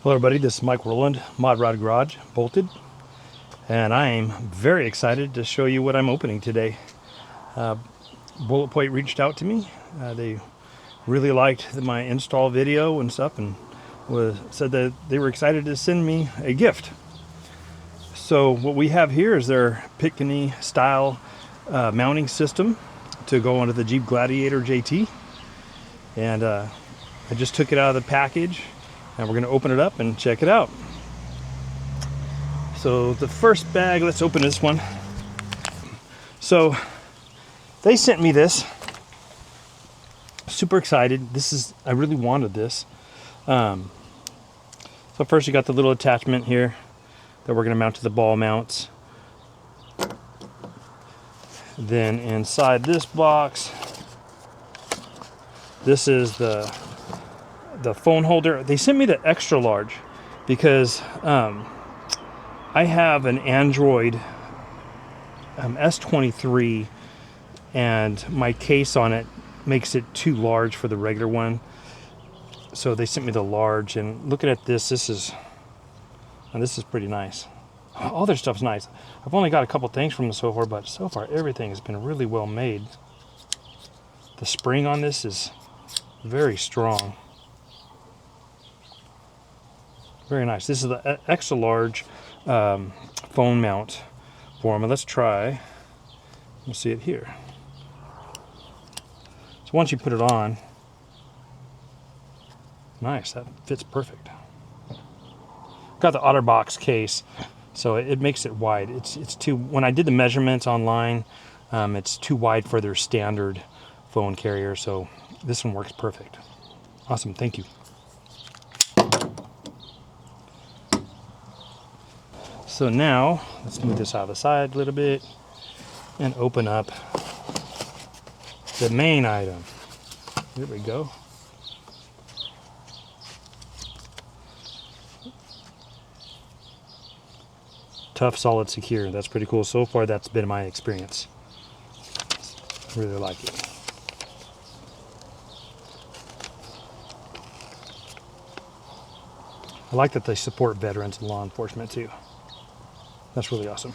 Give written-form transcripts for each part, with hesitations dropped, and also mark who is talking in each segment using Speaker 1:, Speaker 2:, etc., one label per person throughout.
Speaker 1: Hello everybody, this is Mike Rowland, Modrod Garage, Bolted, and I am very excited to show you what I'm opening today. Bulletpoint reached out to me. They really liked my install video and stuff, and said that they were excited to send me a gift. So what we have here is their Picatinny-Style mounting system to go onto the Jeep Gladiator JT, and I just took it out of the package. And we're going to open it up and check it out. So the first bag, let's open this one. So they sent me this. Super excited. I really wanted this. So first you got the little attachment here that we're going to mount to the ball mounts. Then inside this box, this is the phone holder. They sent me the extra large because I have an Android S23 and my case on it makes it too large for the regular one. So they sent me the large, and looking at this is pretty nice. All their stuff's nice. I've only got a couple things from them so far, but so far everything has been really well made. The spring on this is very strong. Very nice. This is the extra large phone mount for them. Let's try. We'll see it here. So once you put it on, nice. That fits perfect. Got the OtterBox case, so it makes it wide. It's too. When I did the measurements online, it's too wide for their standard phone carrier. So this one works perfect. Awesome. Thank you. So now, let's move this out of the side a little bit and open up the main item. There we go. Tough, solid, secure. That's pretty cool. So far, that's been my experience. Really like it. I like that they support veterans and law enforcement too. That's really awesome.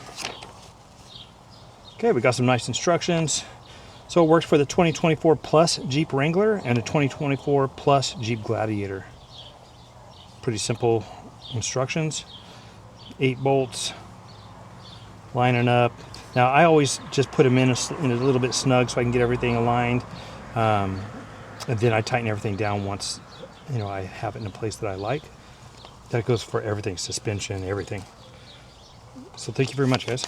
Speaker 1: Okay, we got some nice instructions. So it works for the 2024 Plus Jeep Wrangler and the 2024 Plus Jeep Gladiator. Pretty simple instructions. 8 bolts, lining up. Now I always just put them in a little bit snug so I can get everything aligned. And then I tighten everything down once I have it in a place that I like. That goes for everything, suspension, everything. So thank you very much, guys.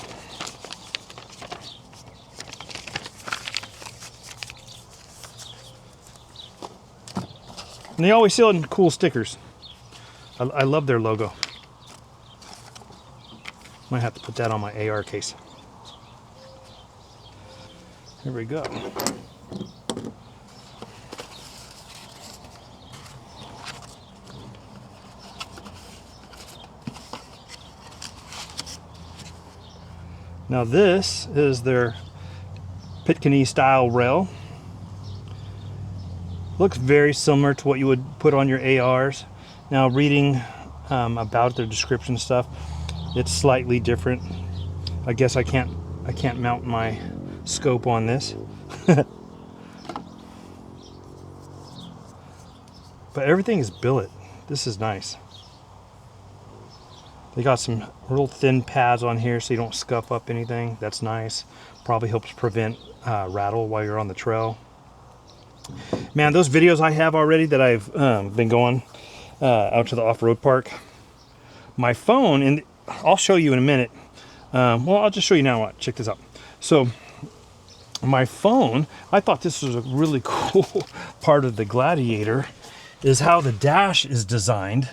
Speaker 1: And they always sell in cool stickers. I love their logo. Might have to put that on my AR case. Here we go. Now this is their Picatinny-Style Rail. Looks very similar to what you would put on your ARs. Now reading about their description stuff, it's slightly different. I guess I can't mount my scope on this. But everything is billet. This is nice. They got some real thin pads on here so you don't scuff up anything. That's nice. Probably helps prevent rattle while you're on the trail. Man, those videos I have already that I've been going out to the off-road park. My phone, and I'll show you in a minute. Well, I'll just show you now. Check this out. So my phone, I thought this was a really cool part of the Gladiator, is how the dash is designed.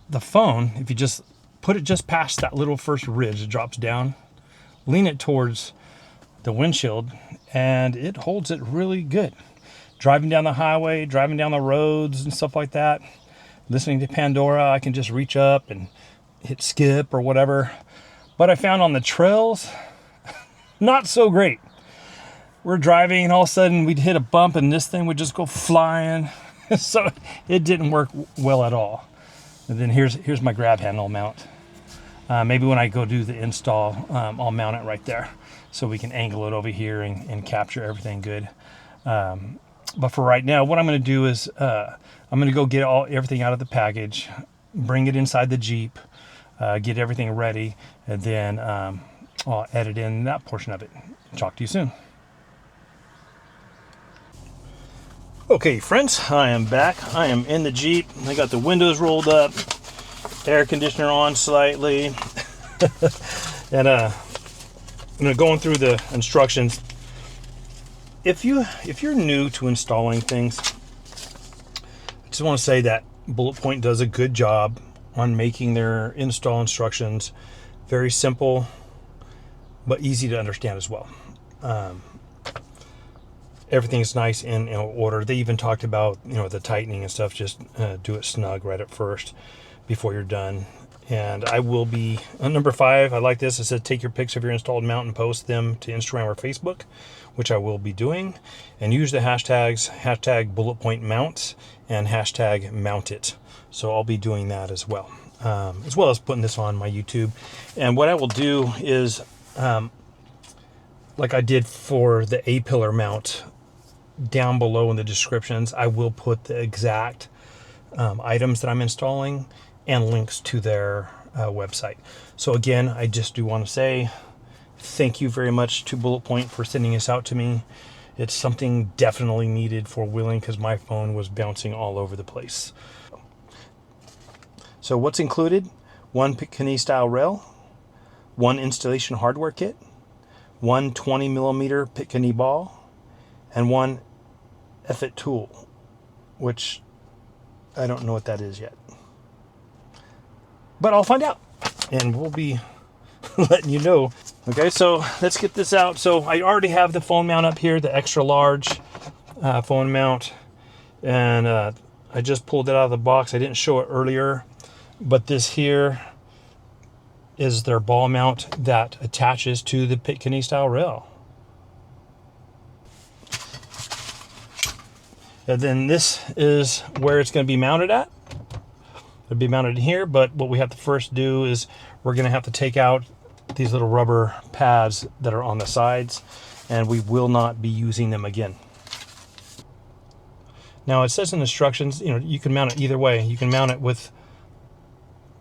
Speaker 1: The phone, if you just put it just past that little first ridge, it drops down, lean it towards the windshield, and it holds it really good. Driving down the highway, driving down the roads and stuff like that, listening to Pandora, I can just reach up and hit skip or whatever. But I found on the trails, not so great. We're driving and all of a sudden we'd hit a bump and this thing would just go flying. So it didn't work well at all. And then here's my grab handle mount. Maybe when I go do the install, I'll mount it right there so we can angle it over here and capture everything good. But for right now, what I'm going to do is I'm going to go get everything out of the package, bring it inside the Jeep, get everything ready, and then I'll edit in that portion of it. Talk to you soon. Okay, friends, I am back. I am in the Jeep. I got the windows rolled up, air conditioner on slightly, and I'm going through the instructions. If you're new to installing things, I just want to say that Bulletpoint does a good job on making their install instructions very simple, but easy to understand as well. Everything's nice in order. They even talked about the tightening and stuff. Just do it snug right at first before you're done. And I will be on number 5. I like this. It says take your pics of your installed mount and post them to Instagram or Facebook, which I will be doing. And use the hashtags #BulletpointMounts and #MountIt. So I'll be doing that as well as putting this on my YouTube. And what I will do is, like I did for the A-pillar mount, down below in the descriptions, I will put the exact items that I'm installing and links to their website. So again, I just do want to say thank you very much to Bulletpoint for sending this out to me. It's something definitely needed for wheeling because my phone was bouncing all over the place. So what's included? 1 Picatinny-Style Rail, 1 installation hardware kit, 1 20mm Picatinny ball, and 1 effort tool, which I don't know what that is yet. But I'll find out, and we'll be letting you know. Okay, so let's get this out. So I already have the phone mount up here, the extra large phone mount, and I just pulled it out of the box. I didn't show it earlier, but this here is their ball mount that attaches to the Picatinny-Style Rail. And then this is where it's going to be mounted at. It'll be mounted in here, but what we have to first do is we're going to have to take out these little rubber pads that are on the sides, and we will not be using them again. Now it says in instructions, you can mount it either way. You can mount it with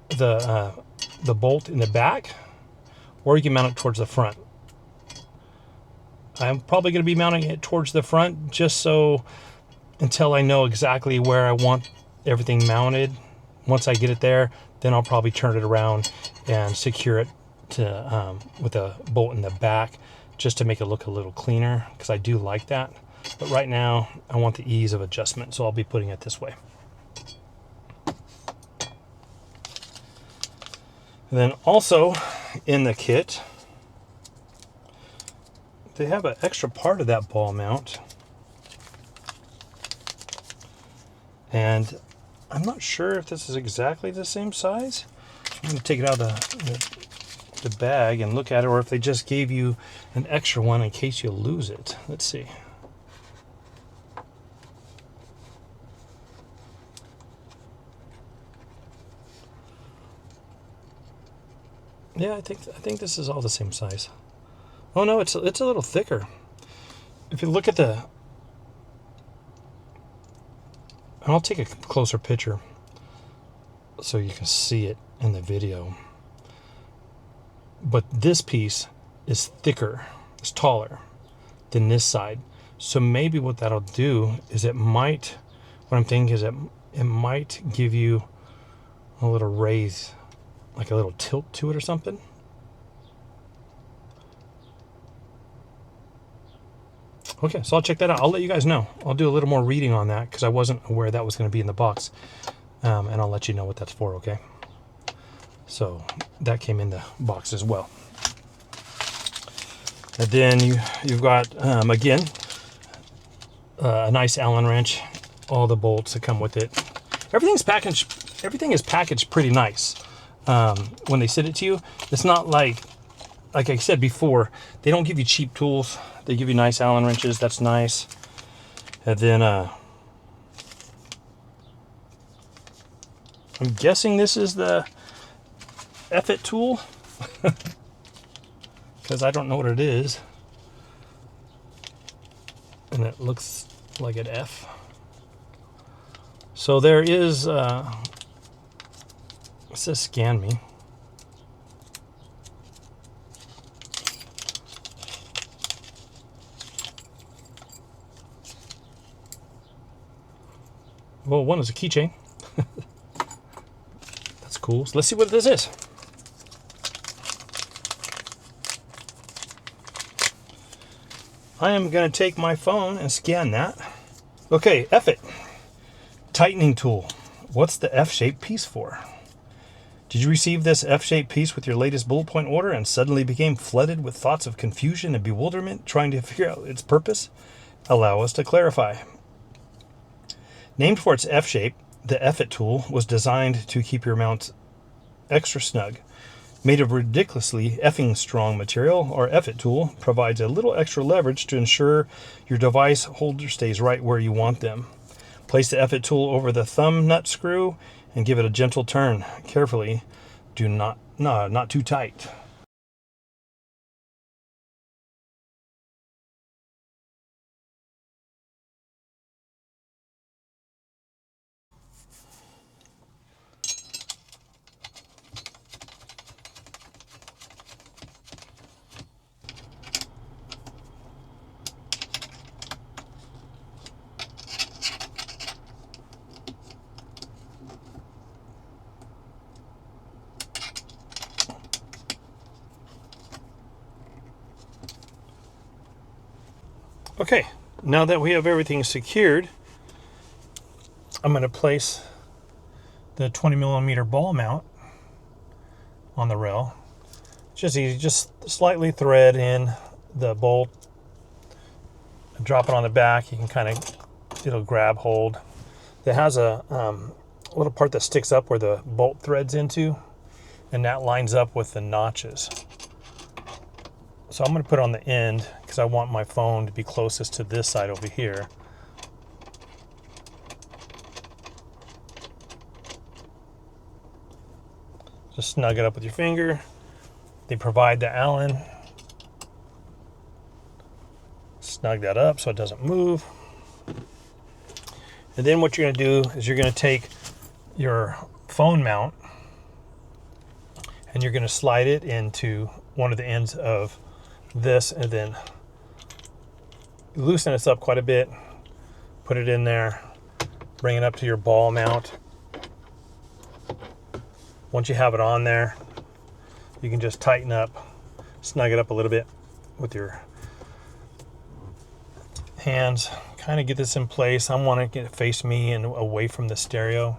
Speaker 1: the bolt in the back, or you can mount it towards the front. I'm probably going to be mounting it towards the front just so until I know exactly where I want everything mounted. Once I get it there, then I'll probably turn it around and secure it to with a bolt in the back just to make it look a little cleaner, because I do like that. But right now I want the ease of adjustment, so I'll be putting it this way. And then also in the kit, they have an extra part of that ball mount. And I'm not sure if this is exactly the same size. I'm going to take it out of the bag and look at it, or if they just gave you an extra one in case you lose it. Let's see. Yeah, I think this is all the same size. Oh no, it's a little thicker. If you look at the, and I'll take a closer picture so you can see it in the video. But this piece is thicker, it's taller than this side. So maybe what that'll do is what I'm thinking is it might give you a little raise, like a little tilt to it or something. Okay, so I'll check that out. I'll let you guys know. I'll do a little more reading on that because I wasn't aware that was going to be in the box. And I'll let you know what that's for, okay? So that came in the box as well. And then you've got, again, a nice Allen wrench, all the bolts that come with it. Everything is packaged pretty nice. When they send it to you, it's not like I said before, they don't give you cheap tools. They give you nice Allen wrenches. That's nice. And then I'm guessing this is the F-it tool, because I don't know what it is. And it looks like an F. So there is, it says scan me. Well, one is a keychain. That's cool. So let's see what this is. I am going to take my phone and scan that. Okay, F-it. Tightening tool. What's the F-shaped piece for? Did you receive this F-shaped piece with your latest Bulletpoint order and suddenly became flooded with thoughts of confusion and bewilderment trying to figure out its purpose? Allow us to clarify. Named for its F-shape, the F-it tool was designed to keep your mount extra snug. Made of ridiculously effing strong material, our F-it tool provides a little extra leverage to ensure your device holder stays right where you want them. Place the F-it tool over the thumb nut screw and give it a gentle turn. Carefully, not too tight. Okay, now that we have everything secured, I'm going to place the 20mm ball mount on the rail. Just easy, just slightly thread in the bolt, drop it on the back. You can kind of, it'll grab hold. It has a little part that sticks up where the bolt threads into, and that lines up with the notches. So I'm going to put it on the end because I want my phone to be closest to this side over here. Just snug it up with your finger. They provide the Allen. Snug that up so it doesn't move. And then what you're going to do is you're going to take your phone mount and you're going to slide it into one of the ends of this, and then loosen this up quite a bit, put it in there, bring it up to your ball mount. Once you have it on there, you can just tighten up, snug it up a little bit with your hands, kind of get this in place. I want to get it face me and away from the stereo,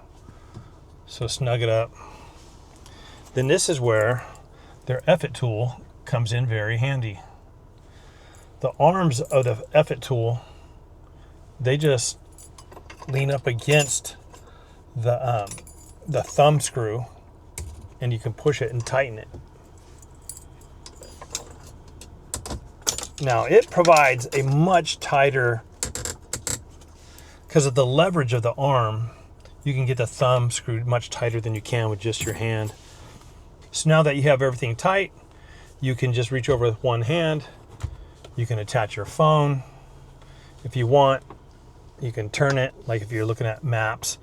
Speaker 1: so snug it up. Then this is where their F-it tool comes in very handy. The arms of the F-it tool, they just lean up against the thumb screw, and you can push it and tighten it. Now it provides a much tighter, because of the leverage of the arm, you can get the thumb screwed much tighter than you can with just your hand. So now that you have everything tight, you can just reach over with one hand. You can attach your phone. If you want, you can turn it, like if you're looking at maps,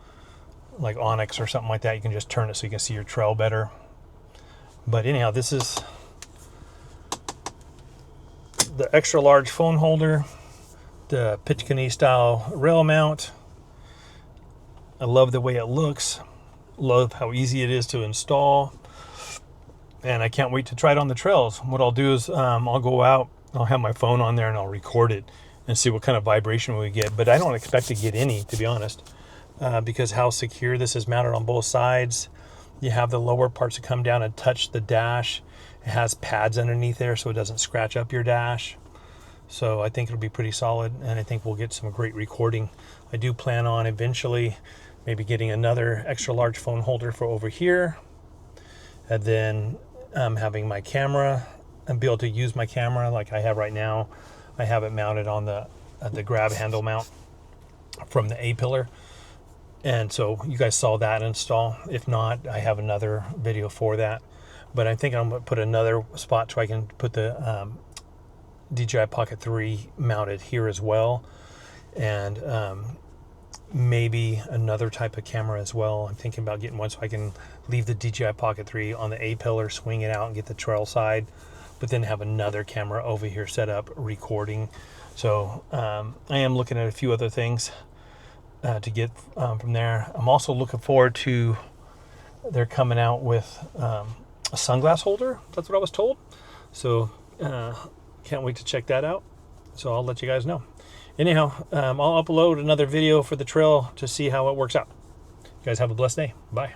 Speaker 1: like Onyx or something like that, you can just turn it so you can see your trail better. But anyhow, this is the extra large phone holder, the Picatinny-Style Rail Mount. I love the way it looks. Love how easy it is to install. And I can't wait to try it on the trails. What I'll do is I'll go out, I'll have my phone on there and I'll record it and see what kind of vibration we get. But I don't expect to get any, to be honest, because how secure this is mounted on both sides. You have the lower parts that come down and touch the dash. It has pads underneath there so it doesn't scratch up your dash. So I think it'll be pretty solid, and I think we'll get some great recording. I do plan on eventually maybe getting another extra large phone holder for over here, and then having my camera and be able to use my camera like I have right now. I have it mounted on the grab handle mount from the A-pillar. And so you guys saw that install. If not, I have another video for that. But I think I'm going to put another spot so I can put the DJI Pocket 3 mounted here as well. And maybe another type of camera as well. I'm thinking about getting one so I can leave the DJI Pocket 3 on the A-pillar, swing it out and get the trail side, but then have another camera over here set up recording. So I am looking at a few other things to get from there. I'm also looking forward to, they're coming out with a sunglass holder. That's what I was told. So can't wait to check that out. So I'll let you guys know. Anyhow, I'll upload another video for the trail to see how it works out. You guys have a blessed day. Bye.